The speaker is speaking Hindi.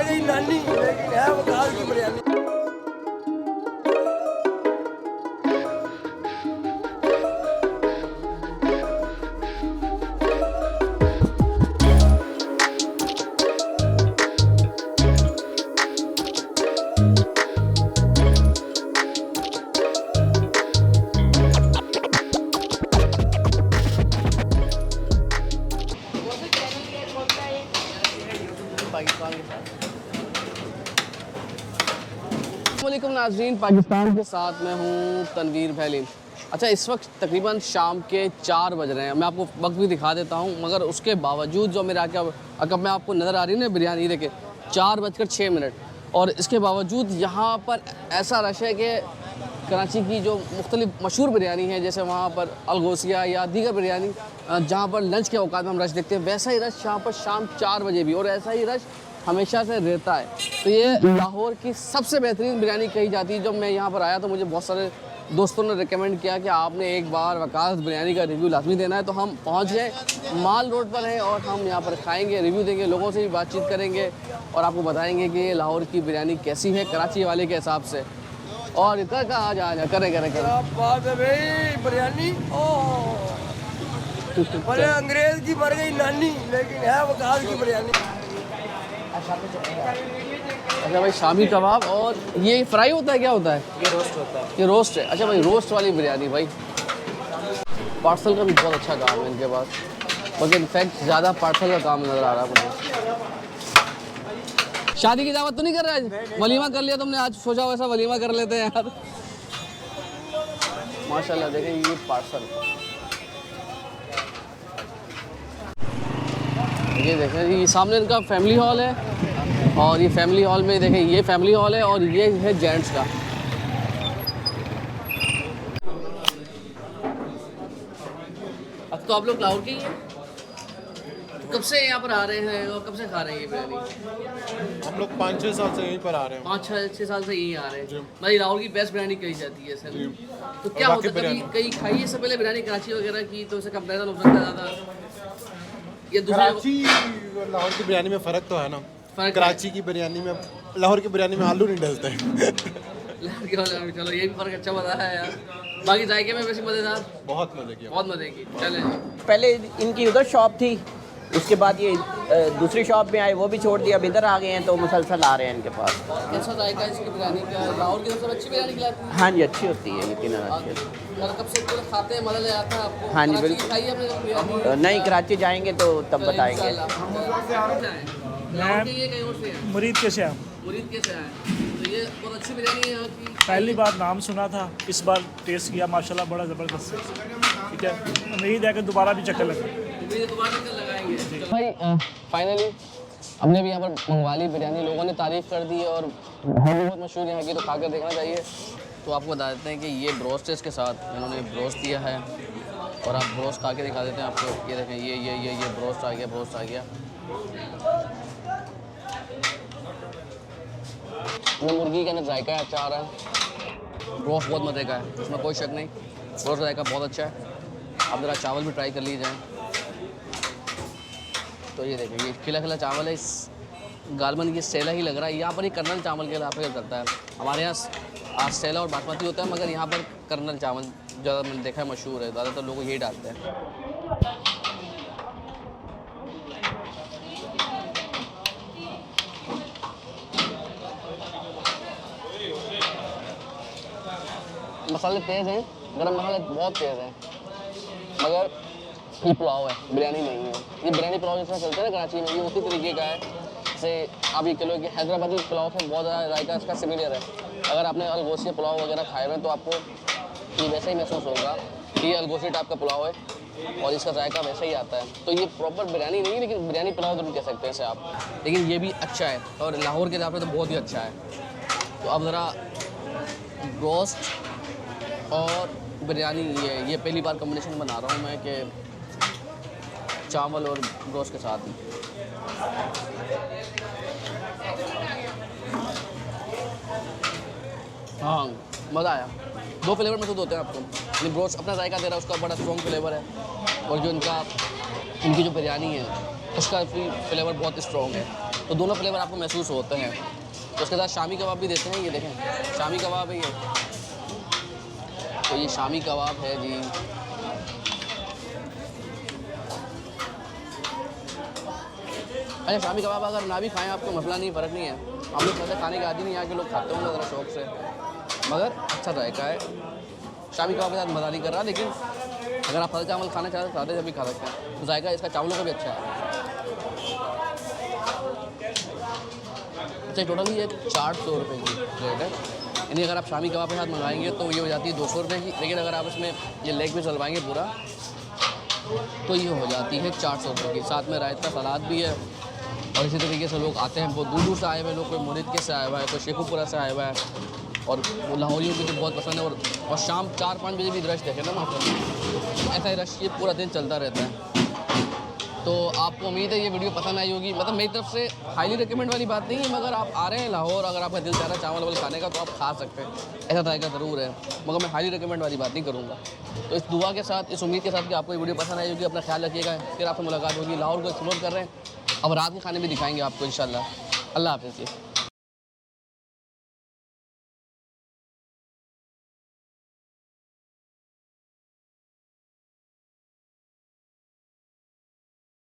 मर गई नानी, लेकिन है वकाल की बिरयानी। अस्सलामुअलैकुम नाज़रीन, पाकिस्तान के साथ मैं हूँ तनवीर भैली। अच्छा, इस वक्त तकरीबन शाम के 4 बज रहे हैं। मैं आपको वक्त भी दिखा देता हूँ, मगर उसके बावजूद जो मेरे अगर मैं आपको नज़र आ रही है ना बिरयानी, देखे 4:06 और इसके बावजूद यहाँ पर ऐसा रश है कि कराची की जो मुख्तलिफ मशहूर बिरयानी है, जैसे वहाँ पर अलगोसिया या दीगर बिरयानी जहाँ पर लंच के औकात में हम रश देखते हैं, वैसा ही रश यहाँ पर शाम 4 बजे भी, और ऐसा ही रश हमेशा से रहता है। तो ये लाहौर की सबसे बेहतरीन बिरयानी कही जाती है। जब मैं यहाँ पर आया तो मुझे बहुत सारे दोस्तों ने रिकमेंड किया कि आपने एक बार वकास बिरयानी का रिव्यू लाजमी देना है। तो हम पहुँच गए, माल रोड पर हैं और हम यहाँ पर खाएंगे, रिव्यू देंगे, लोगों से भी बातचीत करेंगे और आपको बताएंगे कि लाहौर की बिरयानी कैसी है कराची वाले के हिसाब से। और इतना कहाँ जा करें बात है भाई, बिरयानी भले अंग्रेज की मर गई नानी, लेकिन है वकाल की बिरयानी। अच्छा भाई, शामी कबाब, और ये फ्राई होता है, क्या होता है? ये रोस्ट होता है। ये रोस्ट है। अच्छा भाई, रोस्ट वाली बिरयानी भाई। पार्सल का भी बहुत अच्छा काम है इनके पास, बल्कि इनफैक्ट ज़्यादा पार्सल का काम नज़र आ रहा है मुझे। शादी की दावत तो नहीं कर रहा है? वलीमा कर लिया तुमने आज? सोचा वैसा वलीमा कर लेते हैं यार। माशाल्लाह, देखें ये पार्सल, ये देखें, ये सामने इनका फैमिली हॉल है और ये फैमिली हॉल में देखें, ये फैमिली हॉल है और ये है जेंट्स का। अब तो आप लोग लाहौर के ही हैं? कब से यहाँ पर आ रहे हैं और कब से खा रहे हैं ये बिरयानी? हम लोग 5-6 साल से यहीं पर आ रहे हैं। 5-6 साल से यहीं आ रहे हैं। भाई लाहौर की बेस्ट बिरयानी कही जाती है सर। तो क्या होता है, कभी कहीं खाई है इससे पहले बिरयानी कराची वगैरह की, तो उसे कंपेरिजन हो सकता है ज़्यादा? ये कराची लाहौर की बिरयानी में फ़र्क तो है ना। कराची की बिरयानी में, लाहौर की बिरयानी में आलू नहीं डलते। चलो ये भी फ़र्क अच्छा बताया है यार। बाकी जायके में वैसे मज़ेदार, बहुत मज़े की, बहुत मज़े की। चलें, पहले इनकी उधर शॉप थी, उसके बाद ये दूसरी शॉप में आए, वो भी छोड़ दिया, अब इधर आ गए हैं तो मुसलसल आ रहे हैं इनके पास। कैसा जायका है इसकी बिरयानी का? लाहौर की सबसे अच्छी बिरयानी खिलाती है? हाँ जी, अच्छी होती है, यकीन अच्छी होती है। और कब से पूरे खाते हैं, मज़ा ले आता है आपको? हाँ जी, कराची बिल्कुल। खाई है आपने बिरयानी? नहीं, कराची जाएंगे तो तब बताएंगे। मुरीद के से मुरीद के से आए, तो ये बहुत अच्छी बिरयानी है यहाँ की। पहली बार नाम सुना था, इस बार टेस्ट किया, माशाल्लाह बड़ा ज़बरदस्त है। ठीक है, उम्मीद है कि दोबारा भी चक्कर लगे। भाई फाइनली हमने भी यहाँ पर मंगवा ली बिरयानी, लोगों ने तारीफ़ कर दी और बहुत मशहूर यहाँ की, तो खा कर देखना चाहिए। तो आपको बता देते हैं कि ये ब्रोस्ट है, इसके साथ इन्होंने ब्रोस्ट दिया है और आप ब्रोस्ट खा के दिखा देते हैं आपको। ये देखें, ये ब्रोस्ट आ गया, ब्रोस्ट आ गया। ये मुर्गी का ना जायका अच्छा आ रहा है, ब्रोस्ट बहुत मज़े का है, उसमें कोई शक नहीं। ब्रोस्ट का जायका बहुत अच्छा है। आप ज़रा चावल भी ट्राई कर लीजिए। तो ये देखें, ये खिला खिला चावल है, इस गालमन की सेला ही लग रहा है। यहाँ पर ही कर्नल चावल के हिसाब से चलता है। हमारे यहाँ सेला और बासमती होता है, मगर यहाँ पर कर्नल चावल ज़्यादा मैंने देखा है मशहूर है, ज़्यादातर लोग यही डालते हैं। मसाले तेज़ हैं, गरम मसाले बहुत तेज़ हैं, मगर ये पुलाव है, बिरयानी नहीं है। ये बिरयानी पुलाव जिस तरह चलता है ना कराची में, ये उसी तरीके का है। जैसे आप ये कह लो कि हैदराबादी पुलाव से बहुत ज़्यादा जायका इसका सिमिलर है। अगर आपने अलगोसी पुलाव वगैरह खाए हुए हैं तो आपको ये वैसे ही महसूस होगा कि ये अलगोसी टाइप का पुलाव है और इसका जायका वैसे ही आता है। तो ये प्रॉपर बिरयानी नहीं है, लेकिन बिरयानी पुलाव तो नहीं कह सकते इसे आप, लेकिन ये भी अच्छा है और लाहौर के हिसाब से तो बहुत ही अच्छा है। तो अब ज़रा रोस्ट और बिरयानी, ये पहली बार कॉम्बिनेशन बना रहा हूँ मैं कि चावल और गोश्त के साथ ही। हाँ, मज़ा आया। 2 फ्लेवर महसूस होते हैं आपको। यानी ब्रोस्ट अपना जायका दे रहा है, उसका बड़ा स्ट्रॉन्ग फ्लेवर है, और जो इनकी जो बिरयानी है उसका फ्लेवर बहुत स्ट्रॉन्ग है। तो दोनों फ्लेवर आपको महसूस होते हैं। तो उसके साथ शामी कबाब भी देते हैं, ये देखें शामी कबाब है ये। तो ये शामी कबाब है जी। अच्छा शामी कबाब अगर ना भी खाएं आपको मसला नहीं, फ़र्क नहीं है। हम लोग वैसे खाने के आदि नहीं, यहाँ के लोग खाते होंगे ज़रा शौक से, मगर अच्छा जायका है। शामी कबाब के साथ मज़ा नहीं कर रहा, लेकिन अगर आप हल्का चावल खाना चाहते हैं सादे से भी खा सकते हैं। जायका इसका चावलों का भी अच्छा है। अच्छा टोटली ये 400 रुपये की प्लेट है। यानी अगर आप शामी कबाब के साथ मंगाएंगे तो ये हो जाती है 200 रुपये की, लेकिन अगर आप इसमें ये लेग भी चलवाएंगे पूरा तो ये हो जाती है 400 रुपये की। साथ में रायता सलाद भी है। और इसी तरीके से लोग आते हैं, बहुत दूर दूर से आए हुए हैं लोग, कोई मुरीदके से आया हुआ है, कोई शेखुपुरा से आया हुआ है, और वो लाहौरियों की तो बहुत पसंद है। और शाम 4-5 बजे भी रश देखें ना वहाँ पर, ऐसा ही रश ये पूरा दिन चलता रहता है। तो आपको उम्मीद है ये वीडियो पसंद आई होगी। मतलब मेरी तरफ से हाईली रिकमेंड वाली बात नहीं है, मगर आप आ रहे हैं लाहौर, अगर आपका दिल चाह रहा है चावल वावल खाने का तो आप खा सकते हैं, ऐसा जायका ज़रूर है, मगर मैं हाईली रिकमेंड वाली बात नहीं करूँगा। तो इस दुआ के साथ, इस उम्मीद के साथ कि आपको ये वीडियो पसंद आई होगी, अपना ख्याल रखिएगा। फिर आपसे मुलाकात होगी। लाहौर को एक्सप्लोर कर रहे हैं, अब रात के खाने भी दिखाएंगे आपको इंशाल्लाह। अल्लाह हाफ़िज़।